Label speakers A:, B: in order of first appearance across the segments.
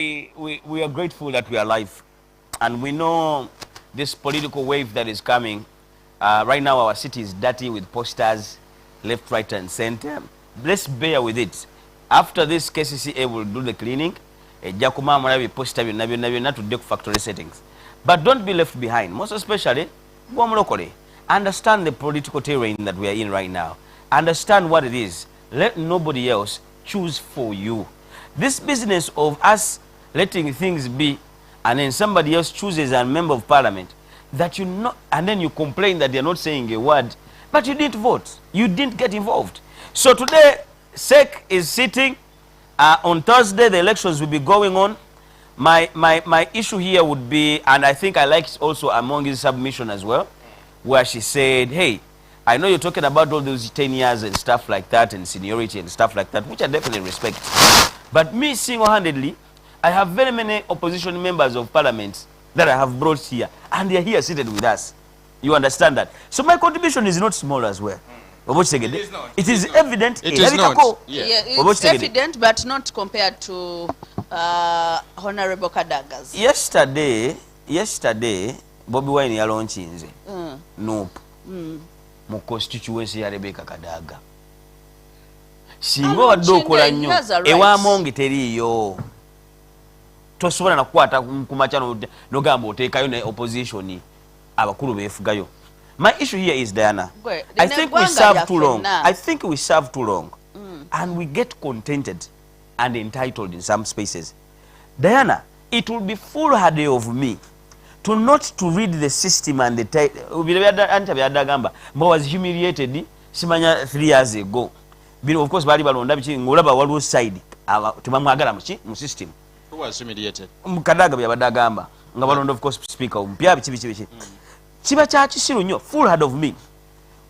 A: We are grateful that we are alive, and we know this political wave that is coming. Right now our city is dirty with posters left, right and center. Let's bear with it. After this, KCCA will do the cleaning. Poster to do factory settings. But don't be left behind, most especially locally. Understand the political terrain that we are in right now. Understand what it is. Let nobody else choose for you. This business of us letting things be, and then somebody else chooses a member of parliament that you know, and then you complain that they're not saying a word, but you didn't vote, you didn't get involved. So today SEC is sitting. On Thursday the elections will be going on. My issue here would be, and I think I liked also among his submission as well, where she said, hey, I know you're talking about all those 10 years and stuff like that and seniority and stuff like that, which I definitely respect, but me single-handedly, I have very many opposition members of parliament that I have brought here, and they are here seated with us. You understand that? So my contribution is not small as well.
B: It is not.
A: It is evident.
B: It is not.
C: Yeah, it's evident, but not compared to Honorable Kadaga's.
A: Yesterday, Bobby Wine yalonchinze. Nope. Mu constituency ya Rebecca Kadaga. Singo wadokola nnyo ewa mongi teriyo. Tosobola na kukwata kumachano nogamba oteekayo ne opposition abakulu befugayo. My issue here is, Diana, I think we serve too long. I think we serve too long. And we get contented and entitled in some spaces. Diana, it will be foolhardy of me to not to read the system and the title. I was humiliated simanya 3 years ago. Of course, bali balonda bichi ngolaba walu side tubamwagala mu system.
B: Who was humiliated?
A: Kadaga byabadagamba nga balonda of course speaker mpya bichi. Chiba cha kisiru nnyo, foolhardy of me.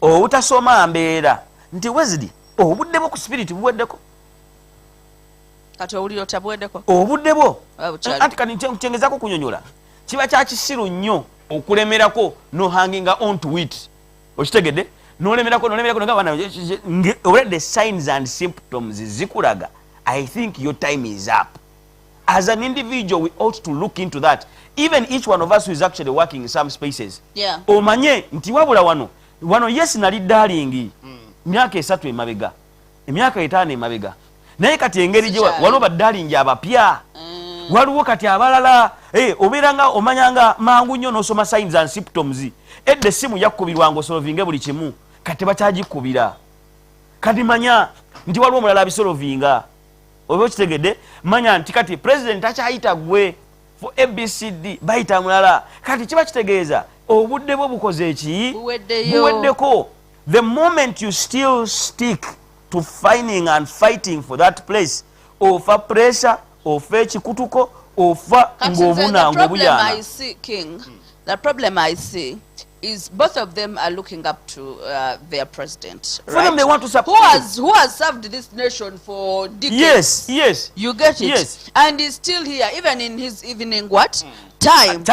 A: Utasoma mbeera nti Wesley obuddebo ku spirit buweddeko.
C: Kati owulira otabweddeko.
A: Obuddebo. Ati kati nchengezako kunyonyola. Chiba cha kisiru nnyo okulemerako no hanging on to it. Okitegedde? Nolemerako nga bana already the signs and symptoms zikulaga. I think your time is up. As an individual, we ought to look into that. Even each one of us who is actually working in some spaces.
C: Yeah.
A: Omanye nti wabula wano yes nali darling. Myaka 3 emabega. Emyaka 5 emabega. Naye kati engeri je wano ba darling abapya. Waliwo kati abalala oberanga omanyanga mangu nnyo n'osoma signs and symptoms. Edde simu yakubirwango solvinge buli kimu. Kati bakyagikubira. Kati manya nti waliwo omulala abisolovinga. Obo kitegedde manya nti kati president akyayita gwe for ABCD bayita mulala. Kati kiba kitegeeza obudde bwo bukoze eki buweddeko. The moment you still stick to finding and fighting for that place, ofa pressure, ofa ekikutuko, ofa ng'obuna ng'obuyana.
C: The problem I see is both of them are looking up to their president.
A: For them, they want to support
C: who has served this nation for decades.
A: Yes.
C: You get it?
A: Yes.
C: And he's still here, even in his evening time.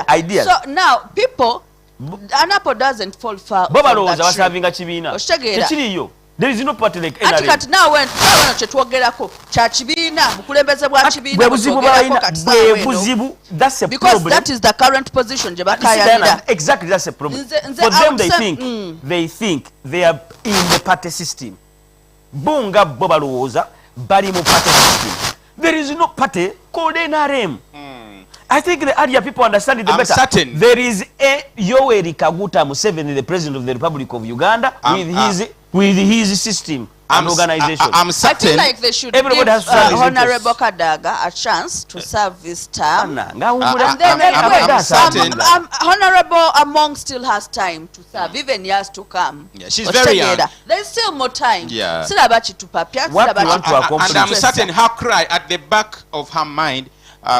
A: Ideas.
C: So now, people, an apple doesn't fall far from that tree.
A: There is no party like NRM.
C: Kati now when chetwogerako cha kibiina mukulembeze bwa kibiina
A: that's a
C: because
A: problem.
C: That is the current position je bakayalira.
A: Exactly, that's a problem. For them they think they are in the party system. Bunga bobalooza bali mu party system. There is no party called NRM. I think the area people understand it better.
B: Certain.
A: There is a Yoweri Kaguta Museveni, the president of the Republic of Uganda, with his system and organization.
B: I'm certain.
C: I feel like they should give Honorable Kadaga a chance to serve this term. And then Honorable Among still has time to serve, even years to come.
B: Yeah, she's very young.
C: There's still more time.
B: Yeah.
A: And
B: I'm certain her cry at the back of her mind,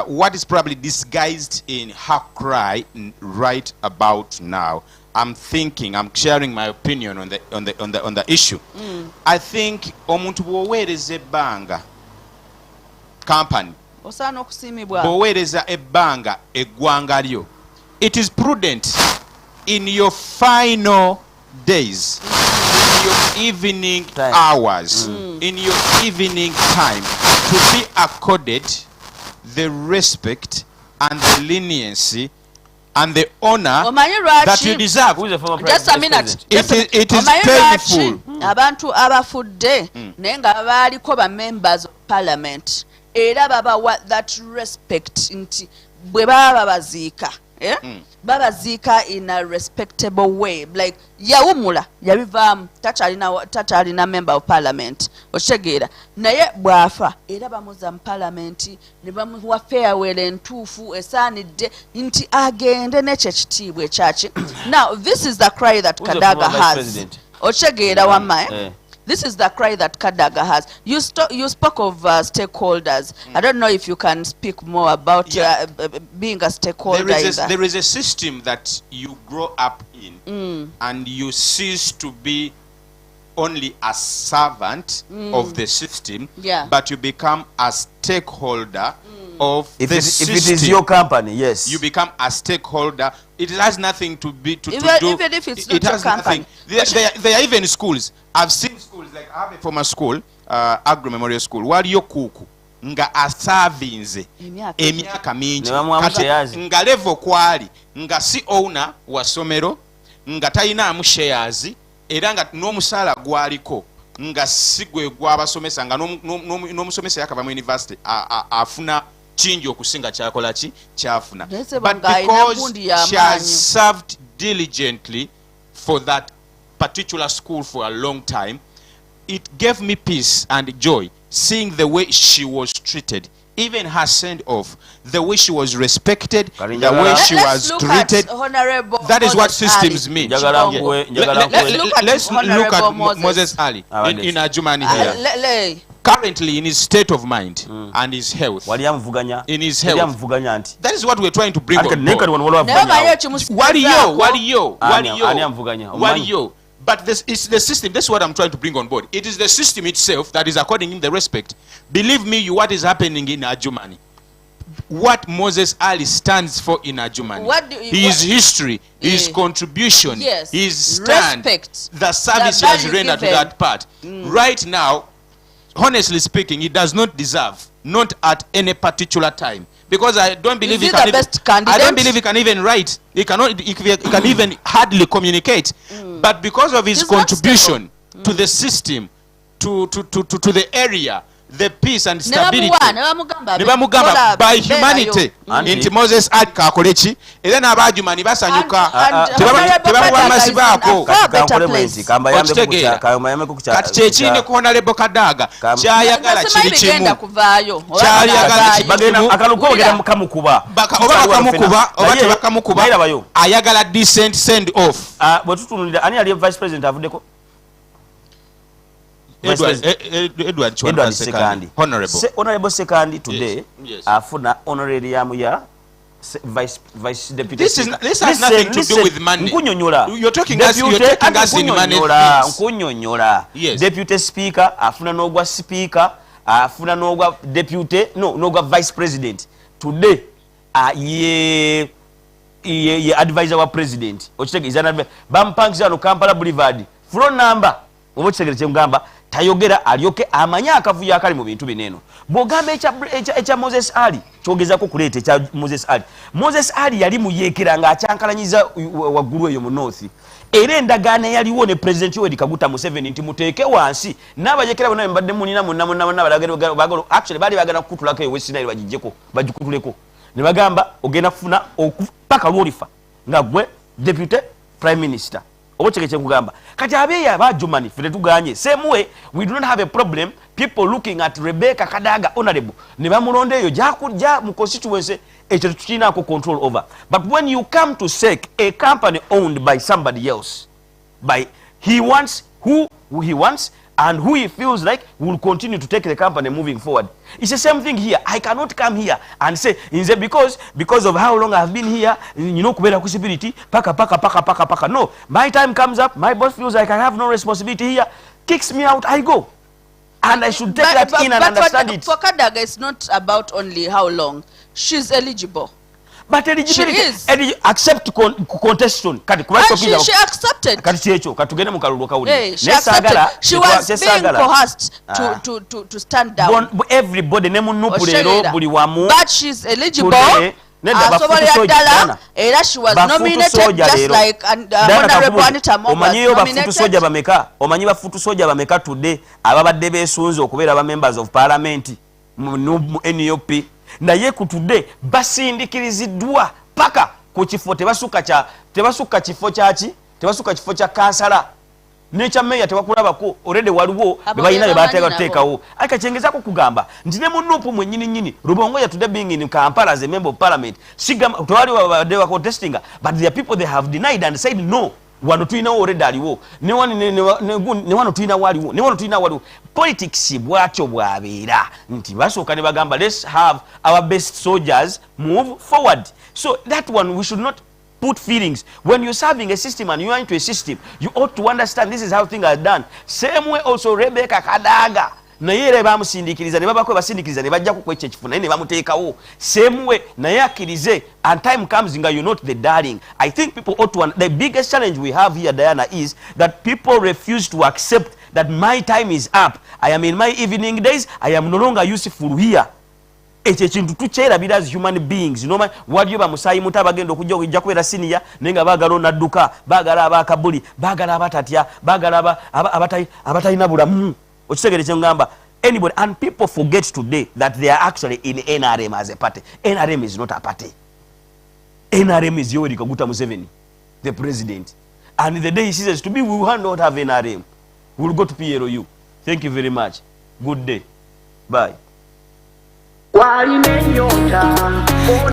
B: what is probably disguised in her cry right about now. I'm sharing my opinion on the issue. I think omuntu bwoweereza ebbanga company bwoweereza ebbanga eggwanga lyo, it is prudent in your final days, in your evening hours, in your evening time, to be accorded the respect and the leniency and the honor
C: Omanyi
B: that
C: lwaki?
B: you deserve.
A: Who is the former
C: Just a minute.
A: president?
B: It is
C: Omanyi
B: painful.
C: lwaki abantu abafudde naye nga baaliko ba members of parliament era babawa that respect nti bwe baba babaziika babaziika in a respectable way, like yawumula yabivaamu takyalina member of parliament okitegeera naye bwafa era bamuza mu parliament ne bamuwa farewell entuufu esaanidde nti agende n'ekyo ekitiibwa ekyaki. Now this is the cry that
A: Who's the
C: Kadaga
A: former vice
C: has.
A: president?
C: Ochegeera wamma
A: Eh.
C: This is the cry that Kadaga has. You spoke of stakeholders. I don't know if you can speak more about being a stakeholder.
B: There is a system that you grow up in and you cease to be only a servant of the system, but you become a stakeholder of the system.
A: If it is your company, yes.
B: You become a stakeholder. It has nothing to be to do.
C: Even if it's not your company.
B: There are even schools. I've seen schools like I have a former school, Agro Memorial School. Waliyo kuku nga asavinze emyaka mingi nga level kwali nga si owner wa somero nga tayinaamu shares era nga n'omusaala gwaliko nga si gwe gw'abasomesa nga n'omusomesa yakava mu university afuna kingi okusinga kyakola ki kyafuna. But because she has served diligently for that particular school for a long time, it gave me peace and joy seeing the way she was treated, even her send off, the way she was respected, the way she was treated. That is what systems mean. Let's look at Moses Ali in Ajumani here. Currently in his state of mind and his health. In his health. That is what we're trying to bring on board. But this is the system. That's what I'm trying to bring on board. It is the system itself that is according in the respect. Believe me, what is happening in Ajumani, what Moses Ali stands for in Ajumani, his history, his contribution, his stand, respect, the service he has rendered to that part. Right now, honestly speaking, he does not deserve, not at any particular time. Because I don't believe he can even, I don't believe he can even write. He cannot. He can even hardly communicate. But because of his contribution to the system, to the area, the peace and stability, by humanity, into Moses had kakolechi. Then abajumani basanyuka. Tebamuwa masibaako. Kati kyekindi ku Honorable Kadaga kyayagala kiri kimu. Kyayagala kiri kimu.
A: Bakamukuba
B: oba tebakamukuba ayagala decent send off.
A: Bwe tutunulira ani ali vice president avuddeko?
B: Edward Sekandi.
A: Honorable Sekandi today afuna honorarium ya vice deputy.
B: This has nothing to do with money. You're taking us in money things. Yes.
A: Deputy speaker afuna n'ogwa speaker afuna n'ogwa deputy n'ogwa vice president today ye advisor wa president okitegeeza bampangisa no Kampala Boulevard floor number oba kitegere kyemugamba tayogera alyoke amanya akavuyo akali mu bintu bineeno bw'ogamba ekya Moses Ali kyogezako kuleeta ekya Moses Ali yali muyeekera ng'akyankalanyiza waggulu eyo mu north era endagaano eyaliwo ne president Yoweri Kaguta Museveni nti muteeke wansi n'abayeekera bonna mbadde munina munnabagala actually baali bagana kukutulako eyo West Nile bagijjeko bagikutuleko ne bagamba ogenda kufuna paka lwolifa nga gwe deputy prime minister obocheke kyekugamba kati abeeya abajumani ffe tetuganye same way we do not have a problem people looking at Rebecca Kadaga honorable ne bamulonda eyo jakujja mu constituency ekyo tukinako control over, but when you come to SEC, a company owned by somebody else, by he wants who he wants and who he feels like will continue to take the company moving forward. It's the same thing here. I cannot come here and say because of how long I've been here, you know, kubera kusipiriti paka. No, my time comes up, my boss feels like I have no responsibility here, kicks me out, I go. And I should take that in and understand it.
C: For Kadaga, it's not about only how long. She's eligible.
A: but eligibility
C: She is.
A: accept contestation kati
C: And she accepted.
A: kati kyekyo katugende mu kalulu kawuli
C: Hey, she accepted. She was being coerced to stand down.
A: Everybody ne munupu leero buli wamu
C: But she's eligible.
A: Today,
C: Asobolera ddala era she was nominated just like Honorable Anita Moore was nominated.
A: Omanyi bafutu soja bameka today ababadde beesunze okubeera ba members of parliament mu NUP naye ku today basindikiriziddwa paka ku kifo tebasukka kifo kya kansala nekya meya tebakulabako already waliwo bebalina bebateekawo akakyengezako kugamba nti ne munupu mwennyini Rubongo ya today being in Kampala as a member of parliament sigamba tewali wa contesting but there are people they have denied and said no wano tulinawo already aliwo ne wano tulina waliwo politics bwatyo bwabeera nti basooka ne bagamba let's have our best soldiers move forward. So that one we should not put feelings. When you're serving a system and you are into a system, you ought to understand this is how things are done. Same way also Rebecca Kadaga naye era bamusindikiriza ne babako basindikiriza ne bajja ku ekyo kifuna ne bamuteekawo same way naye akkirize and time comes nga you're not the darling. I think people ought to the biggest challenge we have here, Diana, is that people refuse to accept that my time is up. I am in my evening days. I am no longer useful here. Ekyo ekintu tukyerabira as human beings. Waliyo bamusaayi muto abagenda okujja kubeera siniya naye nga baagala onadduka baagala abakabuli baagala abatatya baagala abatalina bulamu. Okitegere kye ngamba. Anybody and people forget today that they are actually in NRM as a party. NRM is not a party. NRM is Yoweri Kaguta Museveni, the president. And the day he says to me, we will not have NRM. We will go to PLU. Thank you very much. Good day. Bye.